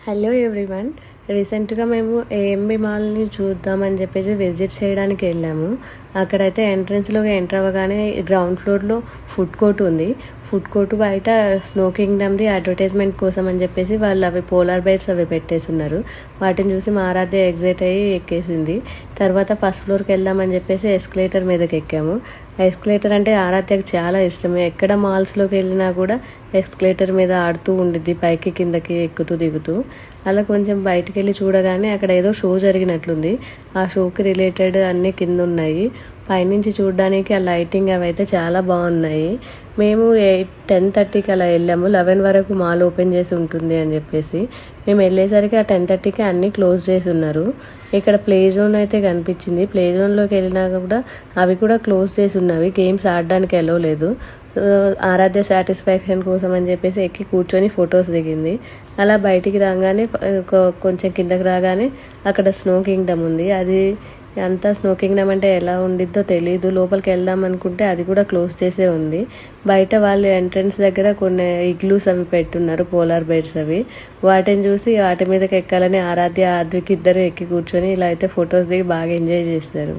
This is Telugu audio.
Hello everyone. రీసెంట్గా మేము ఏఎంబి మాల్ని చూద్దామని చెప్పేసి విజిట్ చేయడానికి వెళ్ళాము. అక్కడైతే ఎంట్రన్స్లోకి ఎంటర్ అవ్వగానే గ్రౌండ్ ఫ్లోర్లో ఫుడ్ కోర్ట్ ఉంది. ఫుడ్ కోర్ట్ బయట స్నో కింగ్డమ్ది అడ్వర్టైజ్మెంట్ కోసం అని చెప్పేసి వాళ్ళు అవి పోలార్ బేర్స్ అవి పెట్టేస్తున్నారు. వాటిని చూసి మా ఆరాధ్య ఎగ్జైట్ అయ్యి ఎక్కేసింది. తర్వాత ఫస్ట్ ఫ్లోర్కి వెళ్దామని చెప్పేసి ఎస్కలేటర్ మీదకి ఎక్కాము. ఎస్కలేటర్ అంటే ఆరాధ్యకు చాలా ఇష్టం. ఎక్కడ మాల్స్లోకి వెళ్ళినా కూడా ఎస్కలేటర్ మీద ఆడుతూ ఉండిద్ది, పైకి కిందకి ఎక్కుతూ దిగుతూ. అలా కొంచెం బయటికి వెళ్ళి చూడగానే అక్కడ ఏదో షో జరిగినట్లుంది. ఆ షోకి రిలేటెడ్ అన్నీ కింద ఉన్నాయి. పైనుంచి చూడడానికి ఆ లైటింగ్ అవి అయితే చాలా బాగున్నాయి. మేము 10:30కి అలా వెళ్ళాము. 11 వరకు మాల్ ఓపెన్ చేసి ఉంటుంది అని చెప్పేసి. మేము వెళ్ళేసరికి ఆ 10:30కి అన్నీ క్లోజ్ చేసి ఉన్నారు. ఇక్కడ ప్లే జోన్ అయితే కనిపించింది. ప్లే జోన్లోకి వెళ్ళినా కూడా అవి కూడా క్లోజ్ చేసి ఉన్నవి. గేమ్స్ ఆడడానికి ఎలో లేదు. ఆరాధ్య సాటిస్ఫాక్షన్ కోసం అని చెప్పేసి ఎక్కి కూర్చొని ఫొటోస్ దిగింది. అలా బయటికి రాగానే కొంచెం కిందకి రాగానే అక్కడ స్నో కింగ్డమ్ ఉంది. అది అంతా స్నో కింగ్డమ్ అంటే ఎలా ఉండిద్దో తెలీదు. లోపలికి వెళ్దాం అనుకుంటే అది కూడా క్లోజ్ చేసే ఉంది. బయట వాళ్ళు ఎంట్రన్స్ దగ్గర కొన్ని ఇగ్లూస్ అవి పెట్టున్నారు, పోలార్ బేర్స్ అవి. వాటిని చూసి వాటి మీదకి ఎక్కాలని ఆరాధ్య ఆద్విక్ ఇద్దరు ఎక్కి కూర్చొని ఇలా అయితే ఫొటోస్ దిగి బాగా ఎంజాయ్ చేస్తారు.